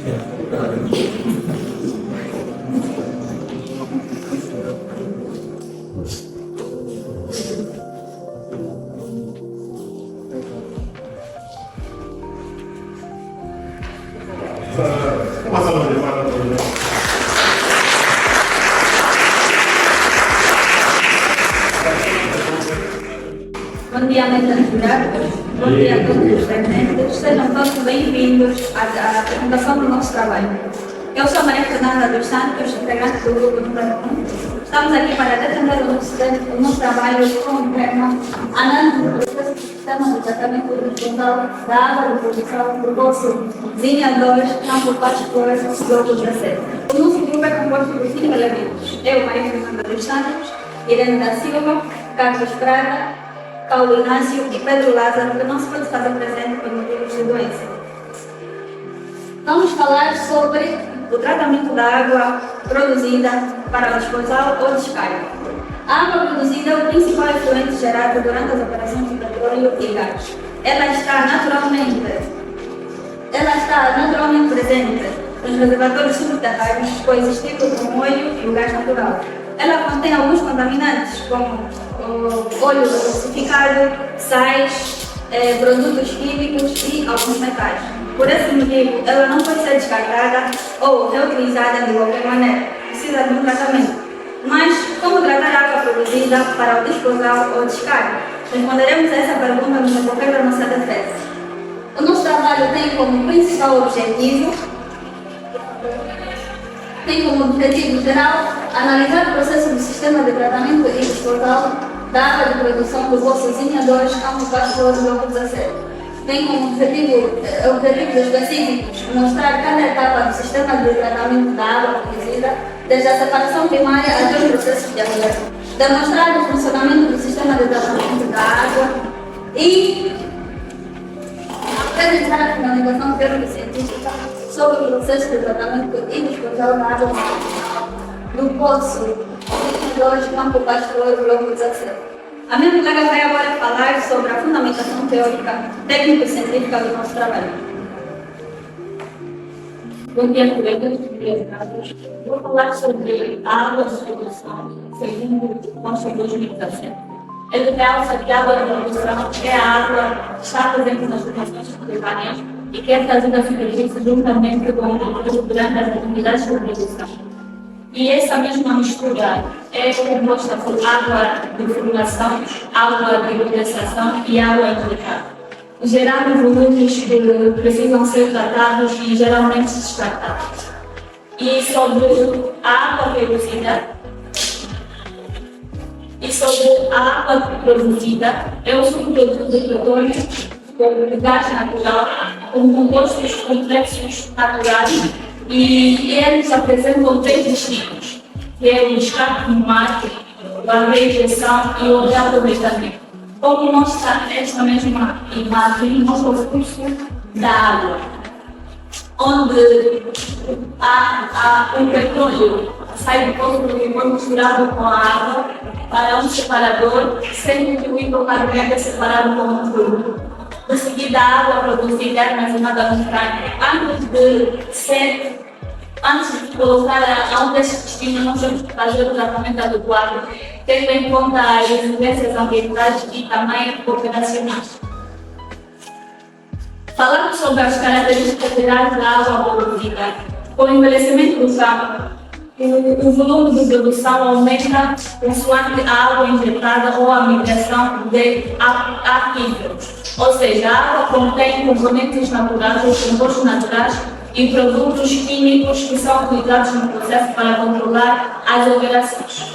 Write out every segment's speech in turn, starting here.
Bom dia, meus candidatos. Bom dia a todos os presentes. Sejam todos bem-vindos à apresentação do nosso trabalho. Eu sou Maria Fernanda dos Santos, integrante do grupo número 1. Estamos aqui para defender o nosso trabalho com o tema análise do processo do sistema de tratamento ambiental da água de produção do Poço Zinha 2, Campo Pastor, Bloco 17. O nosso grupo é composto por 5 elementos. Eu, Maria Fernanda dos Santos, Irene da Silva, Carlos Prada, Paulo Inácio e Pedro Lázaro, que não se pode fazer presente por motivos de doença. Vamos falar sobre o tratamento da água produzida para disposal ou descarga. A água produzida é o principal efluente gerado durante as operações de petróleo e gás. Ela está naturalmente presente nos reservatórios subterrâneos, coexistindo com o óleo e o gás natural. Ela contém alguns contaminantes, como óleo gasificado, sais, produtos químicos e alguns metais. Por esse motivo, ela não pode ser descartada ou reutilizada de qualquer maneira. Precisa de um tratamento. Mas como tratar a água produzida para o disposal ou descarga? Responderemos a essa pergunta no decorrer da nossa defesa. O nosso trabalho tem como principal objetivo geral analisar o processo do sistema de tratamento e disposal da água de produção do Poço Zinha 2, Campo Pastor, Bloco 17. Tem como objetivos específicos mostrar cada etapa do sistema de tratamento da água produzida, desde a separação primária até os processos de avaliação. Demonstrar o funcionamento do sistema de tratamento da água e apresentar a finalização teórico-científica sobre o processo de tratamento e disposal da água do Poço Zinha 2, Campo Pastor, Bloco 17. A minha colega vai agora falar sobre a fundamentação teórica, técnico-científica do nosso trabalho. Bom dia, colegas. Bom dia, Carlos. Vou falar sobre a água de produção, segundo o Consta 2017. Ele realça que a água de produção é a água que está presente nas formações subterrâneas e que é trazida à superfície juntamente com o produto durante as atividades de produção. E essa mesma mistura é composta por água de formulação, água de utilização e água infiltrada, gerando volumes que precisam ser tratados e geralmente descartados. E sobre a água produzida, é um subproduto de petróleo com gás natural, com compostos complexos naturais, e eles apresentam 3 destinos, que é o descarte no mar, a rejeição e o reaproveitamento. Como mostra esta mesma imagem, mostra o fluxo da água, onde há um petróleo sai do poço e foi misturado com a água para um separador, sendo que o hidrocarburo é separado com um produto. De seguida, a água produzida é armazenada no tanque. Antes de colocar a um desses destinos, nós temos que fazer o tratamento adequado, tendo em conta as exigências ambientais e também operacionais. Falando sobre as características gerais da água produzida, com o envelhecimento do campo, o volume de produção aumenta consoante a água injetada ou a migração de aquíferos. Ou seja, a água contém componentes naturais ou compostos naturais e produtos químicos que são utilizados no processo para controlar as operações.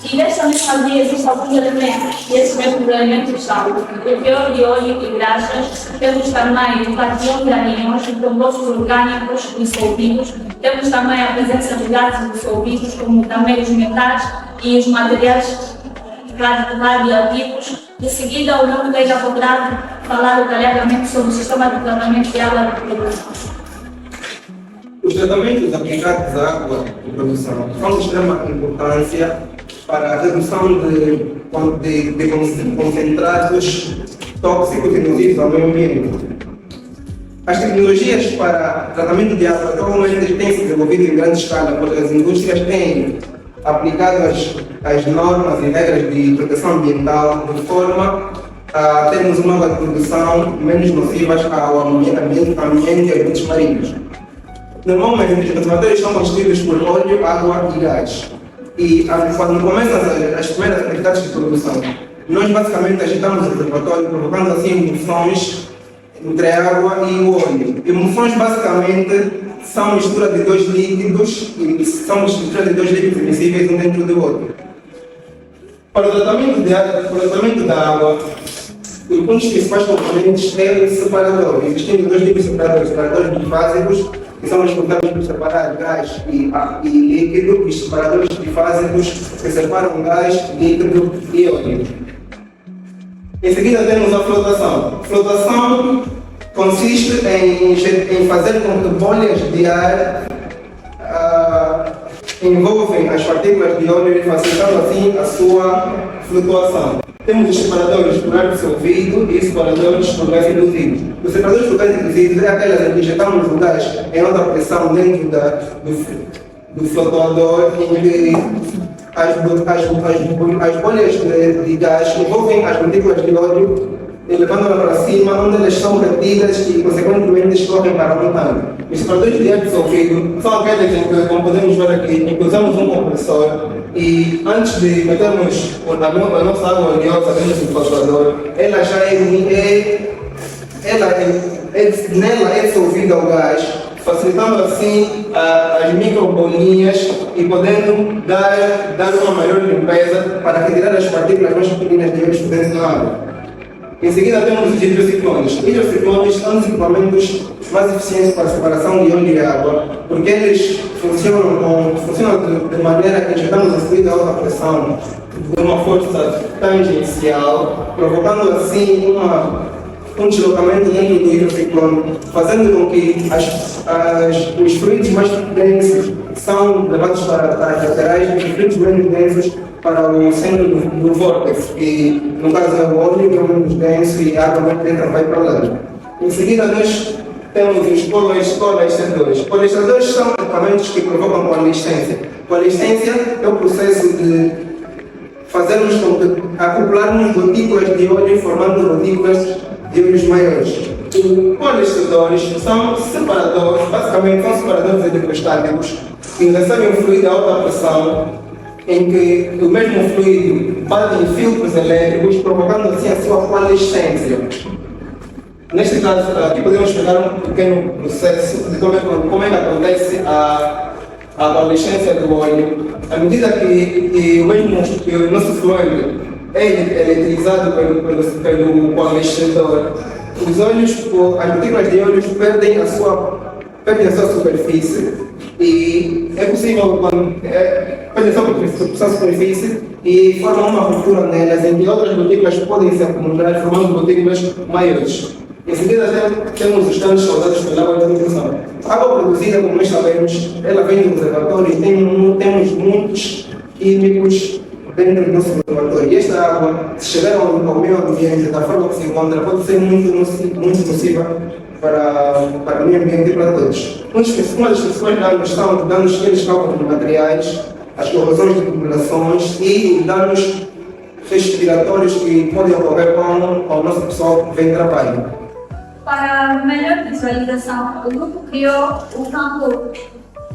E desta mesma via existem alguns elementos, e esses mesmos elementos são o teor de óleo e graxas, temos também o cation de anions, compostos orgânicos dissolvidos, temos também a presença de gases dissolvidos, como também os metais e os materiais radioativos. De seguida, o meu colega poderá falar detalhadamente sobre o sistema de tratamento de água de produção. Os tratamentos aplicados à água de produção são de extrema importância para a redução de concentrados tóxicos e nocivos ao meio ambiente. As tecnologias para tratamento de água atualmente têm se desenvolvido em grande escala, porque as indústrias têm aplicado as normas e regras de proteção ambiental de forma a termos uma água de produção menos nocivas ao ambiente e ambientes marinhos. Normalmente, os reservatórios são constituídos por óleo, água e gás. E quando começam as primeiras atividades de produção, nós basicamente agitamos o reservatório, provocando assim emulsões entre a água e o óleo. Emulsões basicamente são mistura de dois líquidos e são mistura de dois líquidos miscíveis um dentro do outro. Para o tratamento da água, um dos principais componentes é o separador. Existem dois tipos de separadores bifásicos que são responsáveis por separar gás e líquido, e os separadores trifásicos que separam gás, líquido e óleo. Em seguida temos a flotação. Flotação consiste em fazer com que bolhas de ar envolvem as partículas de óleo, facilitando assim a sua flutuação. Temos os separadores por ar dissolvido e os separadores por gás induzido. Os separadores por gás induzido é aquelas em que injetamos o gás em alta pressão dentro do flutuador, em que as bolhas de gás envolvem as partículas de óleo, levando-las para cima, onde elas são retidas e, consequentemente, escorrem para a montanha. Os separadores de ar dissolvido são aqueles em que, como podemos ver aqui, em que usamos um compressor e, antes de metermos a nossa água oleosa dentro do flutuador, ela já nela é dissolvida o gás, facilitando assim as microbolinhas e podendo dar uma maior limpeza para retirar as partículas mais pequenas de óleo presentes na água. Em seguida temos os hidrociclones. Os hidrociclones são os equipamentos mais eficientes para a separação de óleo e água, porque eles funcionam de maneira que injetamos o fluido a alta pressão de uma força tangencial, provocando assim um deslocamento dentro do hidrociclone, fazendo com que os fluidos mais densos são levados para as laterais e os fluidos menos densos para o centro do vórtice, que no caso é o óleo, que é o menos denso, e a água mais dentro vai para lá. Em seguida nós temos os coalescedores. Coalescedores são equipamentos que provocam coalescência. Coalescência é o processo de fazermos com que acoplarmos gotículas de óleo formando gotículas de óleos maiores. Os coalescedores são separadores, basicamente são separadores eletrostáticos que recebem o fluido a alta pressão, em que o mesmo fluido bate em filtros elétricos, provocando assim a sua coalescência. Neste caso, aqui podemos pegar um pequeno processo de como é que acontece a coalescência do óleo. À medida que o nosso fluido é eletrizado pelo coalescedor, os óleos, as partículas de óleo perdem a sua superfície e é possível perdem a sua superfície e formam uma ruptura nelas, em que outras gotículas podem se acumular, formando gotículas maiores. Em seguida temos os danos causados pela água de produção. A água produzida, como nós sabemos, ela vem do reservatório e temos muitos químicos dentro do nosso reservatório. E esta água, se chegar ao meio ambiente da forma que se encontra, pode ser muito nociva para o meio ambiente e para todos. Uma das principais danos são os danos que eles causam de materiais, as corrosões de tubulações e os danos respiratórios que podem ocorrer com o nosso pessoal que vem trabalhar. Para melhor visualização, o grupo criou o campo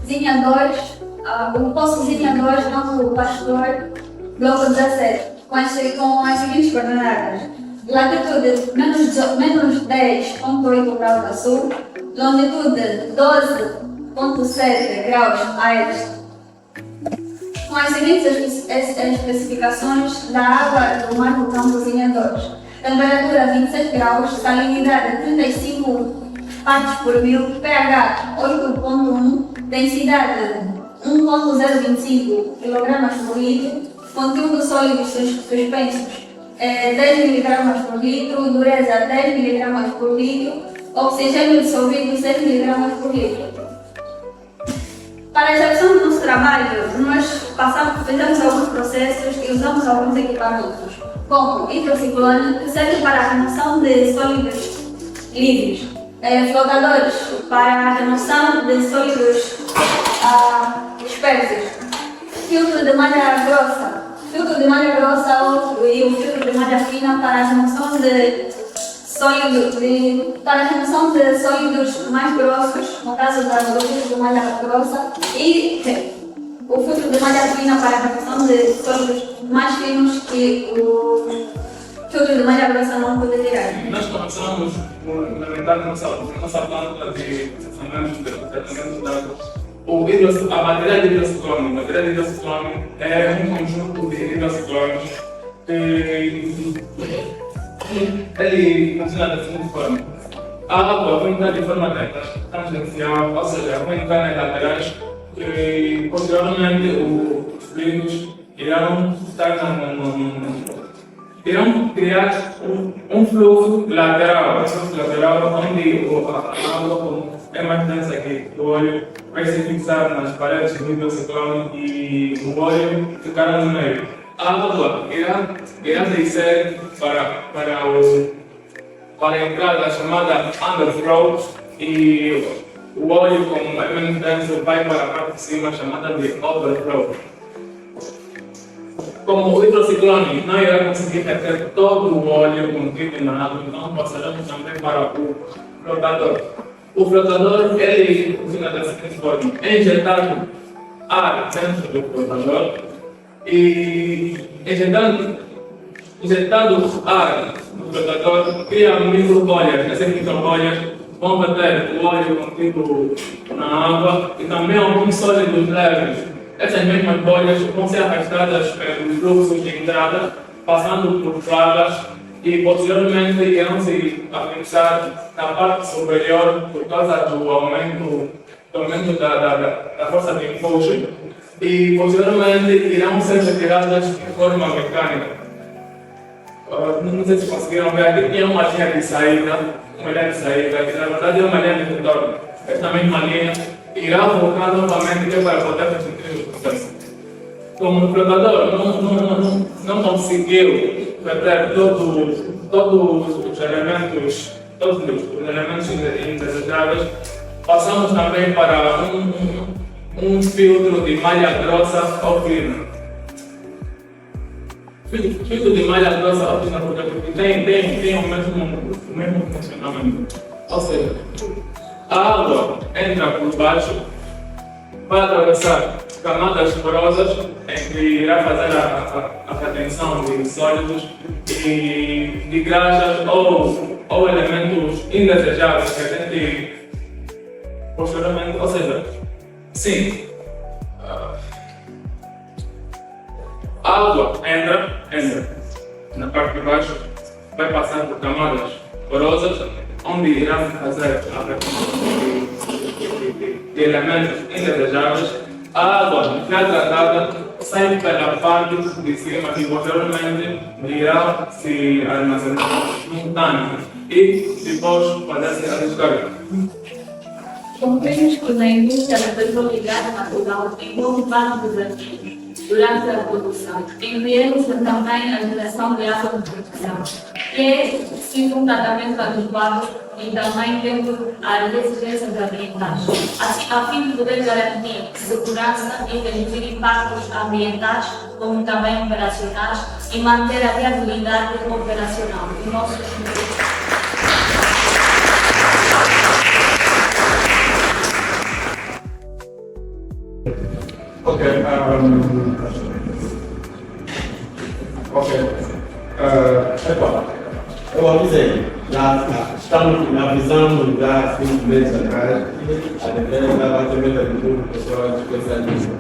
Zinha 2, o poço Zinha 2, campo Pastor, bloco 17, com as seguintes coordenadas: latitude menos 10,8 graus a sul, longitude 12,7 graus a este. Com as seguintes especificações da água do mar do campo Zinha 2. Temperatura 27 graus, salinidade 35 partes por mil, pH 8,1, densidade 1,025 kg por litro, conteúdo sólidos suspensos 10 mg por litro, dureza 10 mg por litro, oxigênio dissolvido 6 mg por litro. Para a execução do nosso trabalho, nós fizemos alguns processos e usamos alguns equipamentos, como hidrociclone, que serve para a remoção de sólidos livres, flotadores para a remoção de sólidos dispersos, filtro de malha grossa, e o filtro de malha fina para a remoção de sólidos mais grossos, no caso do filtro de malha grossa, e o filtro de malha fina para a remoção de sólidos mais finos que o filtro de malha grossa não pode tirar. Nós começamos a implementar nossa planta de processamento de tratamento de água. A bateria de hidrociclone é um conjunto de hidrociclones que ele funciona da seguinte forma. A água vai entrar de forma tangencial, ou seja, vai entrar nas laterais e posteriormente os fluidos irão criar um fluxo lateral onde a água é mais densa que o óleo vai se fixar nas paredes do hidrociclone e o óleo ficará no meio. A água irá descer para a entrada chamada underflow e o óleo, como é menos denso, vai para a parte de cima chamada de overflow. Como o hidrociclone não irá conseguir reter todo o óleo contido na água, então passaremos também para o flotador. O flotador ele funciona da seguinte forma: é injetado ar dentro do flotador e injetado ar no flotador cria microbolhas. Essas microbolhas vão reter o óleo contido na água e também alguns sólidos leves. Essas mesmas bolhas vão ser arrastadas pelo fluxo de entrada, passando por plagas e posteriormente irão se afixar na parte superior por causa do aumento da força de empuxo e posteriormente irão ser retiradas de forma mecânica. Não sei se conseguiram ver, aqui tem uma linha de saída, que na verdade é uma linha de retorno. Esta mesma linha irá voltar novamente para poder repetir o processo. Como o flotador não conseguiu reter todos os elementos indesejáveis, passamos também para um filtro de malha grossa ou fina. Filtro de malha grossa ou fina porque tem o mesmo funcionamento. Ou seja, a água entra por baixo, vai atravessar camadas porosas em que irá fazer a retenção de sólidos e de graxas ou elementos indesejáveis que a gente posteriormente, ou seja, sim, a água entra na parte de baixo, vai passar por camadas porosas onde irá fazer a retenção de elementos indesejáveis. A água já tratada sai pela parte de cima e posteriormente irá se armazenar num tanque e depois fazer-se a descarga. Compreendemos que na indústria da petrolífera natural envolve vários desafios durante a produção, entre eles também a geração de água de produção, que é preciso um tratamento adequado e também tendo as exigências ambientais, a fim de poder garantir segurança e reduzir impactos ambientais, como também operacionais, e manter a viabilidade operacional do nosso sistema. Eu avisei, já estamos avisando já 5 meses atrás, a defesa da batimento de grupo pessoal especialista.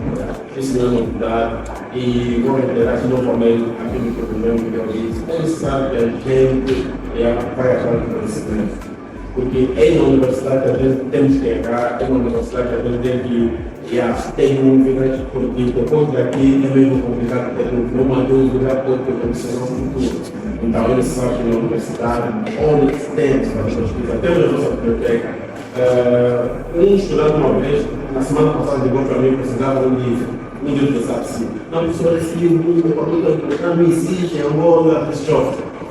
Isso não é novidade e vou reiterar aqui novamente aquilo que o primeiro eu disse. É necessário que a gente vai atrás do conhecimento. Porque é na universidade que a gente temos que errar, é na universidade que a gente tem que ter dúvidas, porque depois daqui é mesmo complicado ter dúvida. Uma dúvida pode condicionar o futuro. Então é necessário que na universidade, onde se tem essa pesquisa, temos a nossa biblioteca. Um estudante uma vez, na semana passada, ligou para mim, precisava de um livro de SAPSI. Não, professor, esse livro não existe em Angola,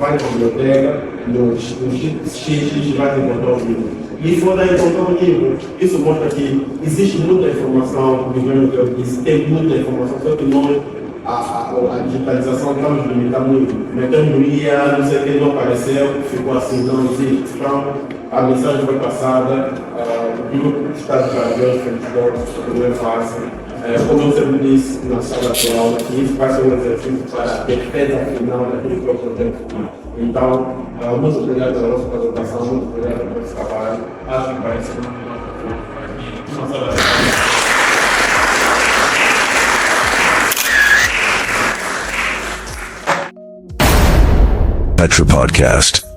vai na biblioteca, no X vai encontrar o livro. E se for dar então um livro, isso mostra que existe muita informação, o governo que eu disse, tem muita informação, só que nós, a digitalização estamos limitando muito. Metemos no IA, não sei o que não apareceu, ficou assim, não existe. Então, a mensagem foi passada, o grupo está de trabalhando, não é fácil. Como eu sempre disse na sala de aula, que isso vai ser um exercício para a defesa final daquilo que eu pretendo. Então, muito obrigado pela nossa apresentação, muito obrigado pelo esse trabalho. Acho que vai ser uma sala Petra Podcast.